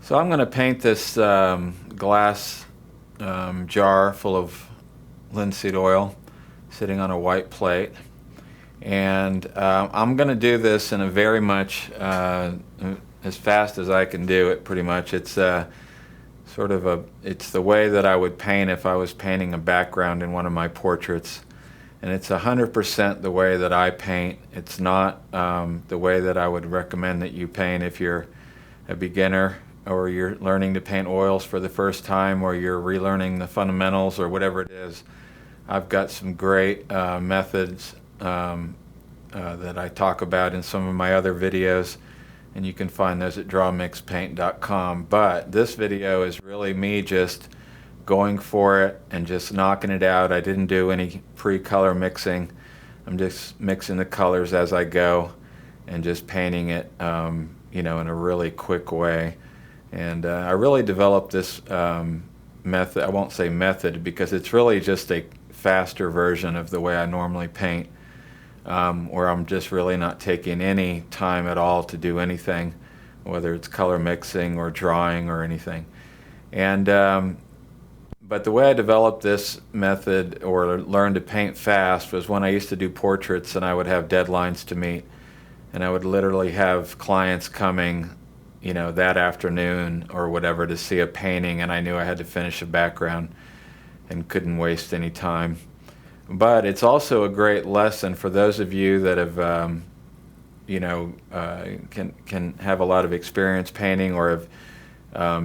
So I'm going to paint this glass jar full of linseed oil sitting on a white plate. And I'm going to do this in a very much as fast as I can do it, pretty much. It's it's the way that I would paint if I was painting a background in one of my portraits. And it's 100% the way that I paint. It's not the way that I would recommend that you paint if you're a beginner, or you're learning to paint oils for the first time, or you're relearning the fundamentals, or whatever it is. I've got some great methods that I talk about in some of my other videos, and you can find those at drawmixpaint.com. But this video is really me just going for it and just knocking it out. I didn't do any pre-color mixing. I'm just mixing the colors as I go and just painting it in a really quick way. And I really developed this method. I won't say method because it's really just a faster version of the way I normally paint, where I'm just really not taking any time at all to do anything, whether it's color mixing or drawing or anything. And but the way I developed this method or learned to paint fast was when I used to do portraits and I would have deadlines to meet, and I would literally have clients coming that afternoon or whatever to see a painting, and I knew I had to finish a background and couldn't waste any time. But it's also a great lesson for those of you that have can have a lot of experience painting, or have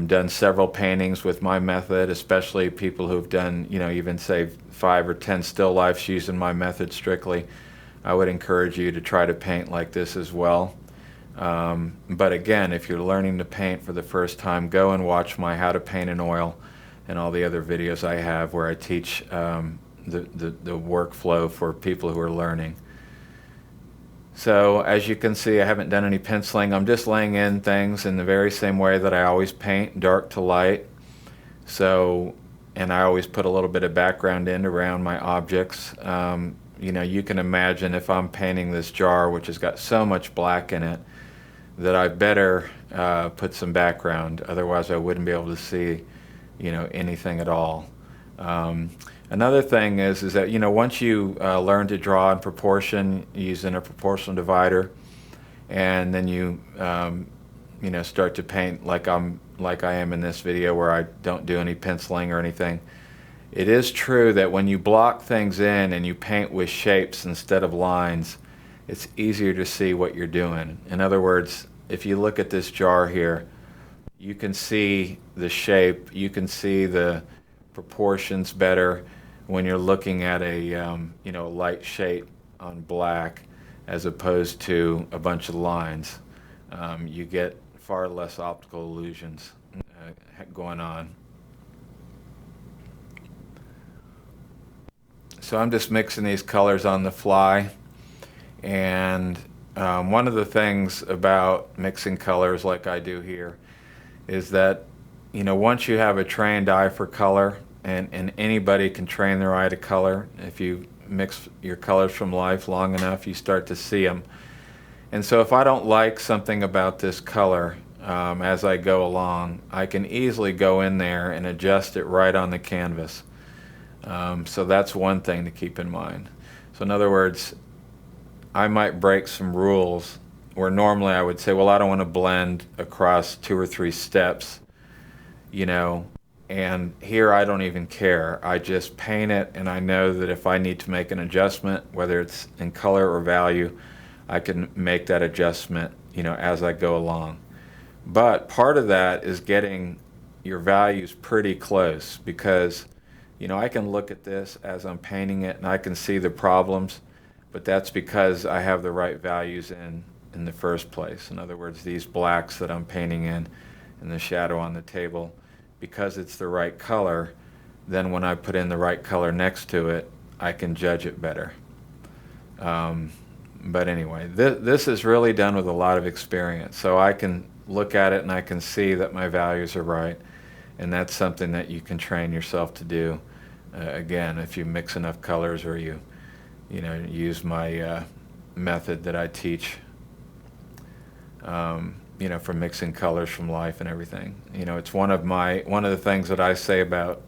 done several paintings with my method, especially people who've done even say 5 or 10 still lifes using my method strictly. I would encourage you to try to paint like this as well. But again, if you're learning to paint for the first time, go and watch my How to Paint in Oil and all the other videos I have where I teach the workflow for people who are learning. So as you can see, I haven't done any penciling. I'm just laying in things in the very same way that I always paint, dark to light. And I always put a little bit of background in around my objects. You can imagine if I'm painting this jar, which has got so much black in it, that I better put some background, otherwise I wouldn't be able to see anything at all. Another thing is that once you learn to draw in proportion using a proportional divider, and then you start to paint like I am in this video, where I don't do any penciling or anything. It is true that when you block things in and you paint with shapes instead of lines, it's easier to see what you're doing. In other words, if you look at this jar here, you can see the shape, you can see the proportions better when you're looking at a light shape on black as opposed to a bunch of lines. You get far less optical illusions going on. So I'm just mixing these colors on the fly, and one of the things about mixing colors like I do here is that once you have a trained eye for color, and anybody can train their eye to color, if you mix your colors from life long enough, you start to see them. And so if I don't like something about this color as I go along, I can easily go in there and adjust it right on the canvas. So that's one thing to keep in mind. So in other words, I might break some rules where normally I would say, well, I don't want to blend across 2 or 3 steps, and here I don't even care. I just paint it, and I know that if I need to make an adjustment, whether it's in color or value, I can make that adjustment, as I go along. But part of that is getting your values pretty close, because I can look at this as I'm painting it and I can see the problems, but that's because I have the right values in the first place. In other words, these blacks that I'm painting in and the shadow on the table, because it's the right color, then when I put in the right color next to it, I can judge it better. But anyway, this is really done with a lot of experience. So I can look at it and I can see that my values are right. And that's something that you can train yourself to do. Again, if you mix enough colors, or you use my method that I teach. for mixing colors from life and everything. It's one of the things that I say about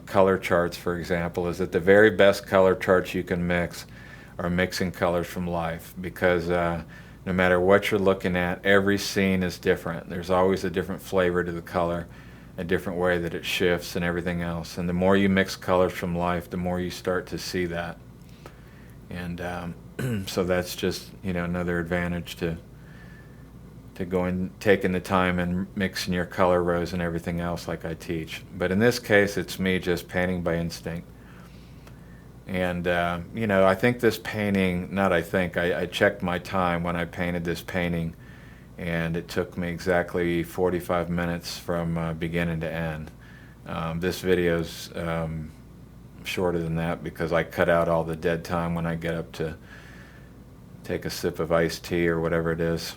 color charts, for example, is that the very best color charts you can mix are mixing colors from life, because no matter what you're looking at, every scene is different. There's always a different flavor to the color, a different way that it shifts and everything else. And the more you mix colors from life, the more you start to see that. And so that's just another advantage to going, taking the time and mixing your color rows and everything else like I teach. But in this case, it's me just painting by instinct. And I think this painting, I checked my time when I painted this painting, and it took me exactly 45 minutes from beginning to end. This video's shorter than that because I cut out all the dead time when I get up to take a sip of iced tea or whatever it is.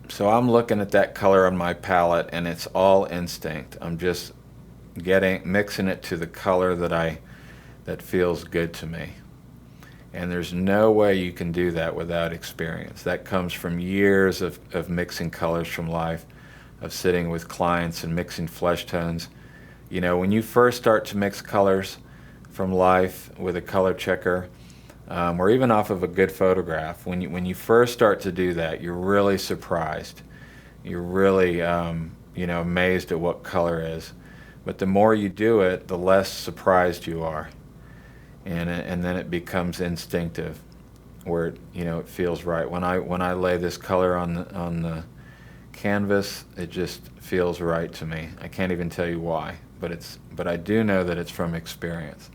So I'm looking at that color on my palette, and it's all instinct. I'm just mixing it to the color that feels good to me. And there's no way you can do that without experience. That comes from years of mixing colors from life, of sitting with clients and mixing flesh tones. When you first start to mix colors from life with a color checker, or even off of a good photograph, when you first start to do that, you're really surprised. You're really amazed at what color is. But the more you do it, the less surprised you are, and then it becomes instinctive, where it feels right. When I lay this color on the canvas, it just feels right to me. I can't even tell you why, but I do know that it's from experience.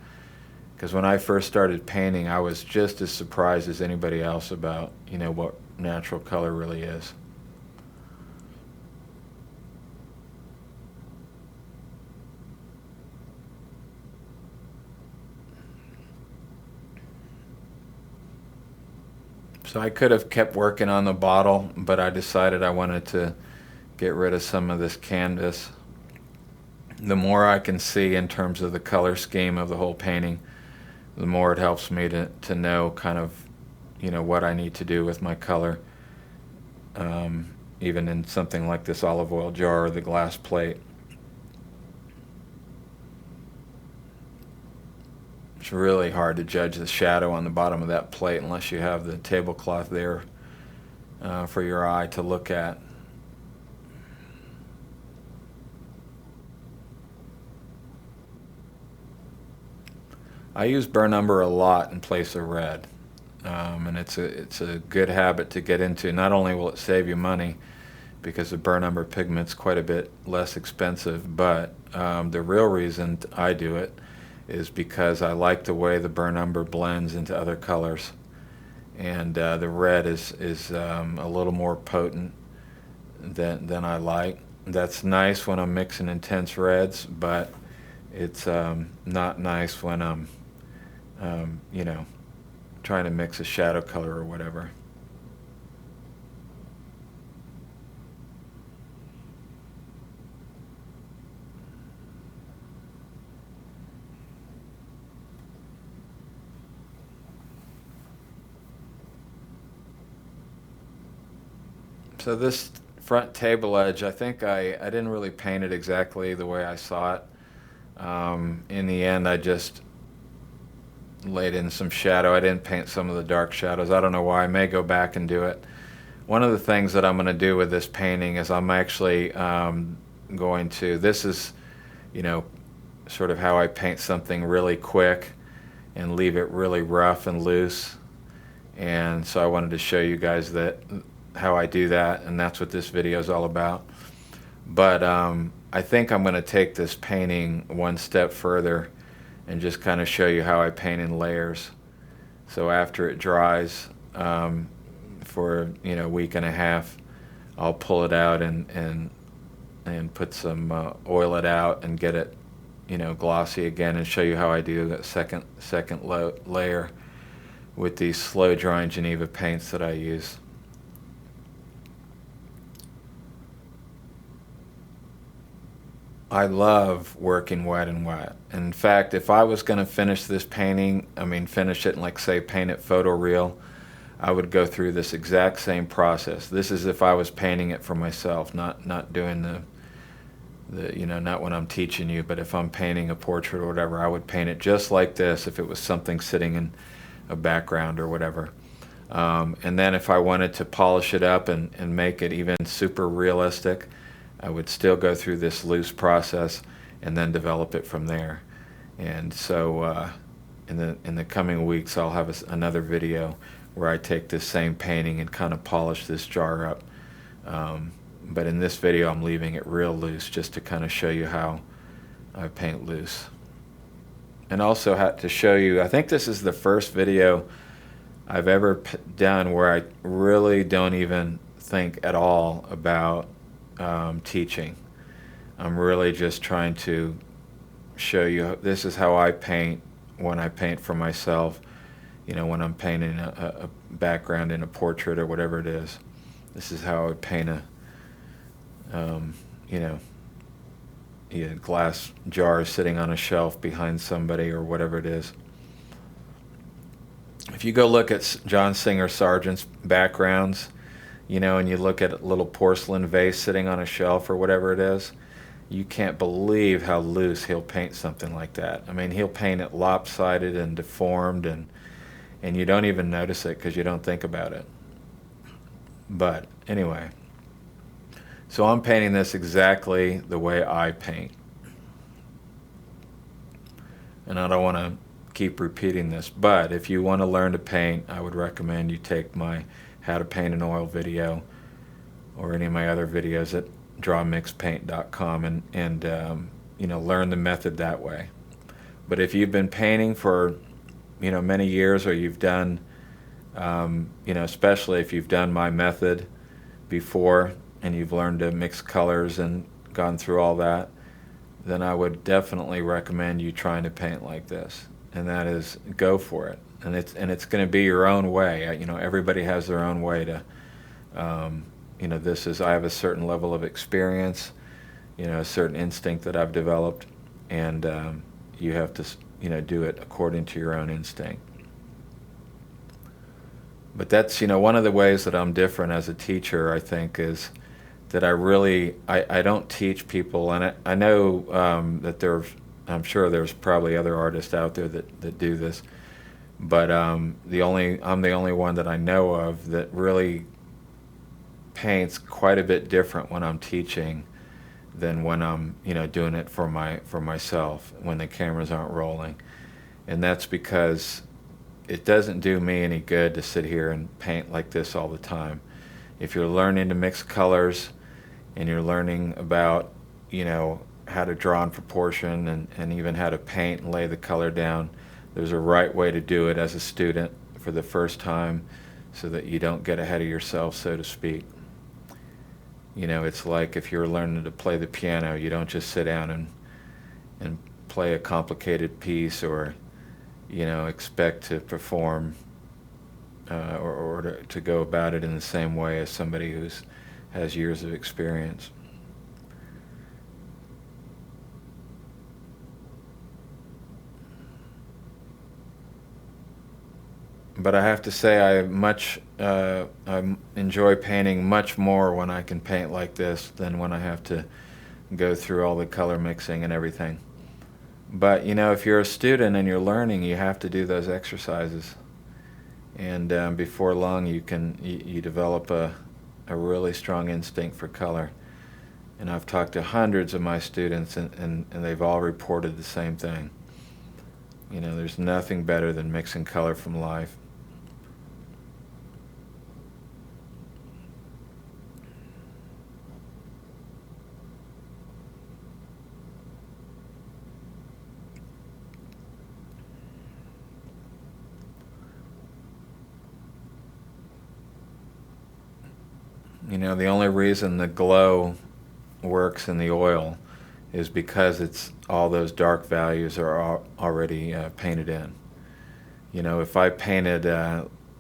Because when I first started painting, I was just as surprised as anybody else about, what natural color really is. So I could have kept working on the bottle, but I decided I wanted to get rid of some of this canvas. The more I can see in terms of the color scheme of the whole painting, the more it helps me to know kind of, what I need to do with my color, even in something like this olive oil jar or the glass plate. It's really hard to judge the shadow on the bottom of that plate unless you have the tablecloth there for your eye to look at. I use burn umber a lot in place of red, and it's a good habit to get into. Not only will it save you money because the burn umber pigment's quite a bit less expensive, but the real reason I do it is because I like the way the burn umber blends into other colors, and the red is a little more potent than I like. That's nice when I'm mixing intense reds, but it's not nice when I'm trying to mix a shadow color or whatever. So this front table edge, I think I didn't really paint it exactly the way I saw it. In the end, I just laid in some shadow. I didn't paint some of the dark shadows. I don't know why. I may go back and do it. One of the things that I'm going to do with this painting is I'm actually going to, this is, sort of how I paint something really quick and leave it really rough and loose. And so I wanted to show you guys how I do that, and that's what this video is all about. But I think I'm going to take this painting one step further and just kind of show you how I paint in layers. So after it dries for a week and a half, I'll pull it out and put some oil it out and get it glossy again, and show you how I do that second layer with these slow drying Geneva paints that I use. I love working wet and wet. In fact, if I was going to finish this painting, I mean finish it and like say paint it photoreal, I would go through this exact same process. This is if I was painting it for myself, not doing the you know, not when I'm teaching you, but if I'm painting a portrait or whatever, I would paint it just like this if it was something sitting in a background or whatever. And then if I wanted to polish it up and make it even super realistic, I would still go through this loose process and then develop it from there. And so in the coming weeks, I'll have another video where I take this same painting and kind of polish this jar up. But in this video, I'm leaving it real loose just to kind of show you how I paint loose. And also to show you, I think this is the first video I've ever done where I really don't even think at all about teaching. I'm really just trying to show you this is how I paint when I paint for myself, you know, when I'm painting a background in a portrait or whatever it is. This is how I would paint a you know, glass jar sitting on a shelf behind somebody or whatever it is. If you go look at John Singer Sargent's backgrounds, you know, and you look at a little porcelain vase sitting on a shelf or whatever it is, you can't believe how loose he'll paint something like that. I mean, he'll paint it lopsided and deformed, and you don't even notice it because you don't think about it. But anyway, so I'm painting this exactly the way I paint. And I don't want to keep repeating this, but if you want to learn to paint, I would recommend you take my How to Paint in Oil video or any of my other videos at drawmixpaint.com and you know, learn the method that way. But if you've been painting for, you know, many years, or you've done you know, especially if you've done my method before and you've learned to mix colors and gone through all that, then I would definitely recommend you trying to paint like this. And that is, go for it. And it's going to be your own way. You know, everybody has their own way to, you know, I have a certain level of experience, you know, a certain instinct that I've developed, and you have to, you know, do it according to your own instinct. But that's, you know, one of the ways that I'm different as a teacher, I think, is that I don't teach people, and I know that I'm sure there's probably other artists out there that do this, but I'm the only one that I know of that really paints quite a bit different when I'm teaching than when I'm, you know, doing it for myself when the cameras aren't rolling. And that's because it doesn't do me any good to sit here and paint like this all the time. If you're learning to mix colors and you're learning about, you know, how to draw in proportion and even how to paint and lay the color down, there's a right way to do it as a student for the first time so that you don't get ahead of yourself, so to speak. You know, it's like if you're learning to play the piano, you don't just sit down and play a complicated piece or, you know, expect to perform or to go about it in the same way as somebody has years of experience. But I have to say I enjoy painting much more when I can paint like this than when I have to go through all the color mixing and everything. But, you know, if you're a student and you're learning, you have to do those exercises. And before long, you develop a really strong instinct for color. And I've talked to hundreds of my students, and they've all reported the same thing. You know, there's nothing better than mixing color from life. You know, the only reason the glow works in the oil is because it's all those dark values are already painted in. You know, if I painted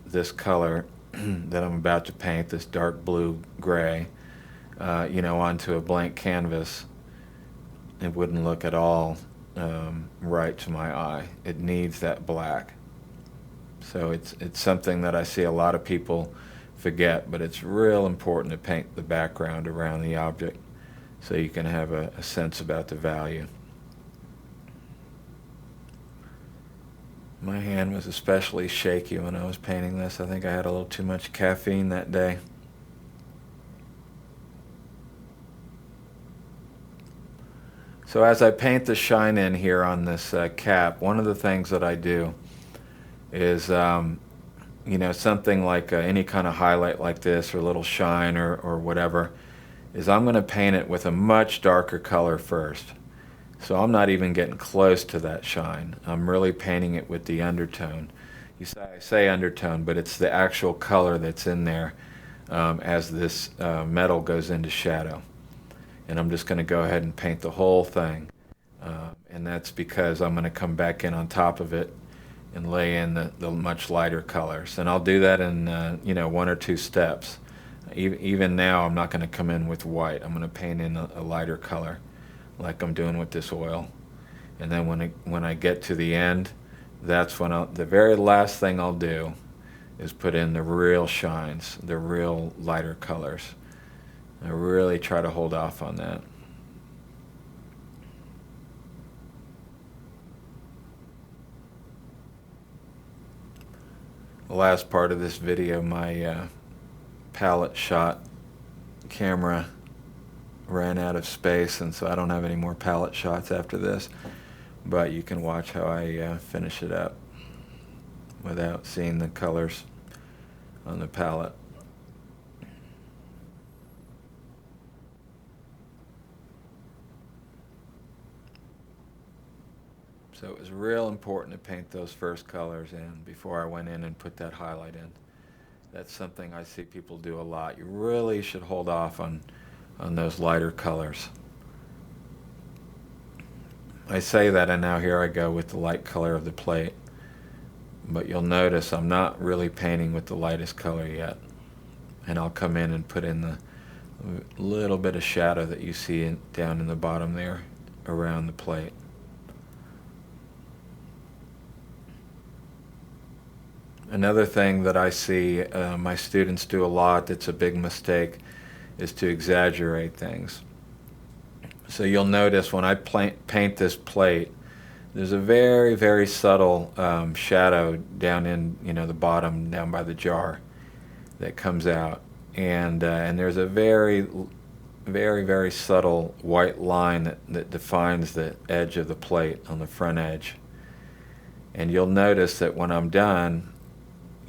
this color that I'm about to paint, this dark blue gray, you know, onto a blank canvas, it wouldn't look at all right to my eye. It needs that black. So it's something that I see a lot of people forget, but it's real important to paint the background around the object so you can have a sense about the value. My hand was especially shaky when I was painting this. I think I had a little too much caffeine that day. So as I paint the shine in here on this cap, one of the things that I do is, something like any kind of highlight like this or a little shine or whatever, is I'm going to paint it with a much darker color first. So I'm not even getting close to that shine. I'm really painting it with the undertone. I say undertone, but it's the actual color that's in there as this metal goes into shadow. And I'm just going to go ahead and paint the whole thing. And that's because I'm going to come back in on top of it and lay in the much lighter colors. And I'll do that in one or two steps. Even now I'm not going to come in with white. I'm going to paint in a lighter color like I'm doing with this oil. And then when I get to the end, that's when the very last thing I'll do is put in the real shines, the real lighter colors. I really try to hold off on that. The last part of this video, my palette shot camera ran out of space, and so I don't have any more palette shots after this, but you can watch how I finish it up without seeing the colors on the palette. So it was real important to paint those first colors in before I went in and put that highlight in. That's something I see people do a lot. You really should hold off on those lighter colors. I say that, and now here I go with the light color of the plate. But you'll notice I'm not really painting with the lightest color yet. And I'll come in and put in the little bit of shadow that you see down in the bottom there around the plate. Another thing that I see my students do a lot that's a big mistake is to exaggerate things. So you'll notice when I paint this plate, there's a very, very subtle shadow down in the bottom, down by the jar, that comes out, and there's a very, very, very subtle white line that defines the edge of the plate on the front edge. And you'll notice that when I'm done,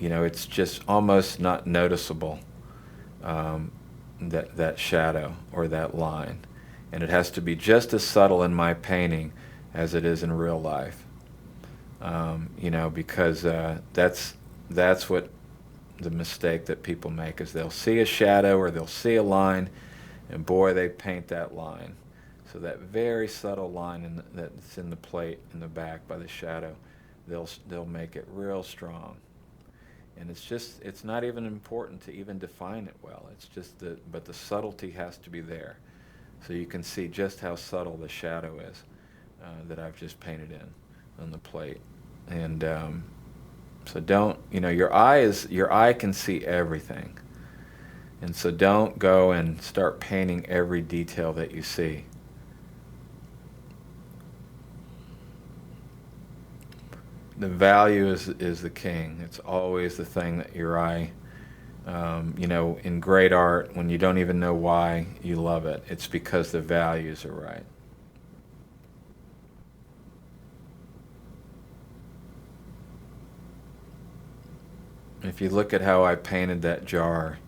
it's just almost not noticeable, that shadow or that line. And it has to be just as subtle in my painting as it is in real life. Because that's what the mistake that people make is they'll see a shadow or they'll see a line, and boy, they paint that line. So that very subtle line that's in the plate in the back by the shadow, they'll make it real strong. And it's not even important to even define it well. It's just but the subtlety has to be there. So you can see just how subtle the shadow is that I've just painted in on the plate. And so don't, your eye can see everything. And so don't go and start painting every detail that you see. The value is the king. It's always the thing that your eye, in great art, when you don't even know why you love it, it's because the values are right. If you look at how I painted that jar,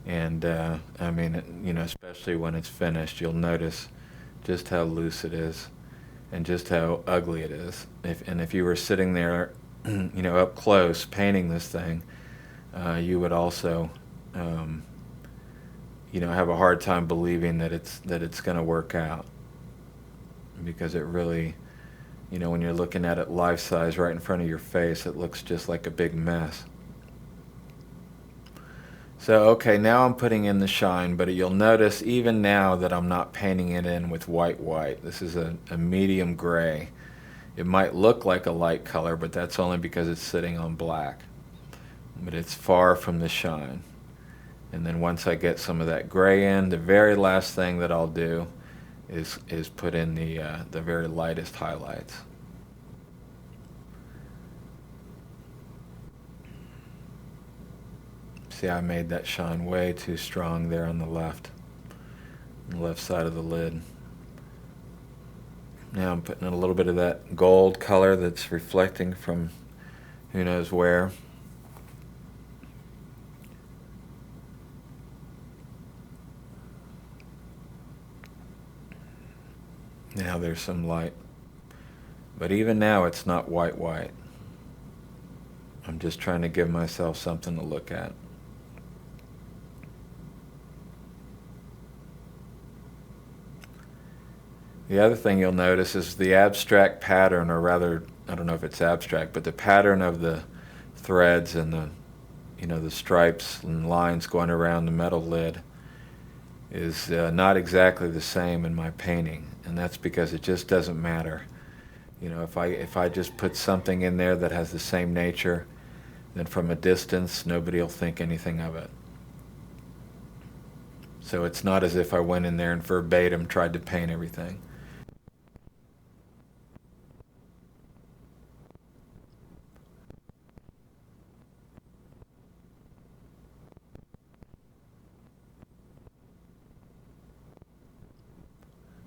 and especially when it's finished, you'll notice just how loose it is and just how ugly it is. If you were sitting there, up close painting this thing, you would also, have a hard time believing that it's going to work out, because it really, when you're looking at it life size right in front of your face, it looks just like a big mess. So, okay, now I'm putting in the shine, but you'll notice even now that I'm not painting it in with white. This is a medium gray. It might look like a light color, but that's only because it's sitting on black. But it's far from the shine. And then once I get some of that gray in, the very last thing that I'll do is put in the very lightest highlights. See, I made that shine way too strong there on the left side of the lid. Now I'm putting in a little bit of that gold color that's reflecting from who knows where. Now there's some light. But even now it's not white. I'm just trying to give myself something to look at. The other thing you'll notice is the abstract pattern, or rather, I don't know if it's abstract, but the pattern of the threads and the stripes and lines going around the metal lid is not exactly the same in my painting, and that's because it just doesn't matter. If I just put something in there that has the same nature, then from a distance nobody will think anything of it. So it's not as if I went in there and verbatim tried to paint everything.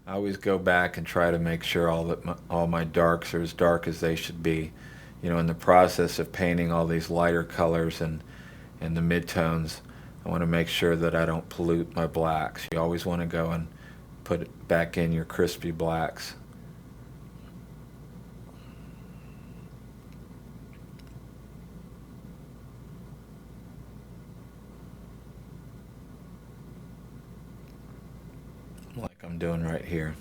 I always go back and try to make sure all my darks are as dark as they should be. In the process of painting all these lighter colors and the midtones, I want to make sure that I don't pollute my blacks. You always want to go and put it back in your crispy blacks. Like I'm doing right here.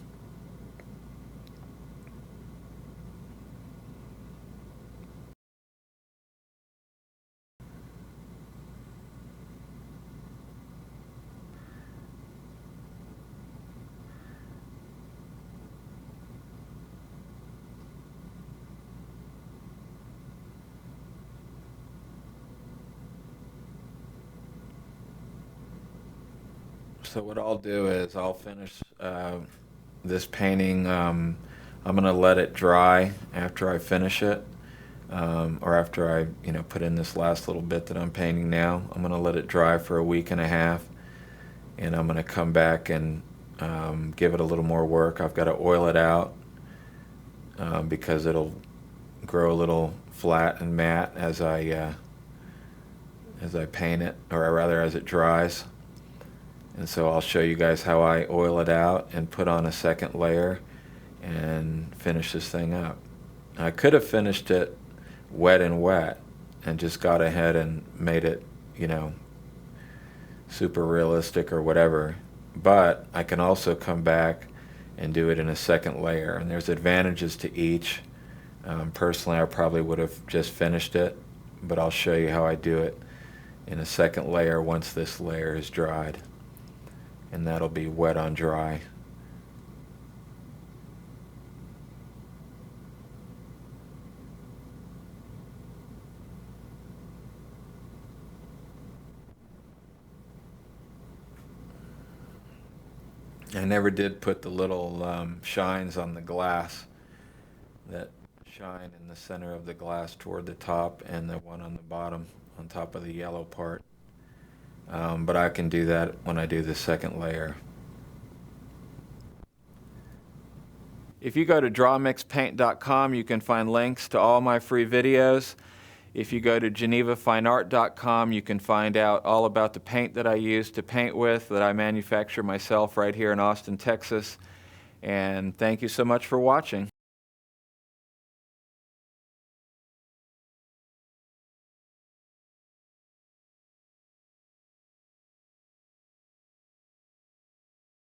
So what I'll do is I'll finish this painting. I'm going to let it dry after I finish it, or after I, put in this last little bit that I'm painting now. I'm going to let it dry for a week and a half, and I'm going to come back and give it a little more work. I've got to oil it out because it'll grow a little flat and matte as I paint it, or rather as it dries. And so I'll show you guys how I oil it out and put on a second layer and finish this thing up. I could have finished it wet and just got ahead and made it, super realistic or whatever. But I can also come back and do it in a second layer, and there's advantages to each. Personally, I probably would have just finished it, but I'll show you how I do it in a second layer once this layer is dried. And that'll be wet on dry. I never did put the little shines on the glass that shine in the center of the glass toward the top, and the one on the bottom on top of the yellow part. But I can do that when I do the second layer. If you go to drawmixpaint.com, you can find links to all my free videos. If you go to genevafineart.com, you can find out all about the paint that I use to paint with, that I manufacture myself right here in Austin, Texas. And thank you so much for watching.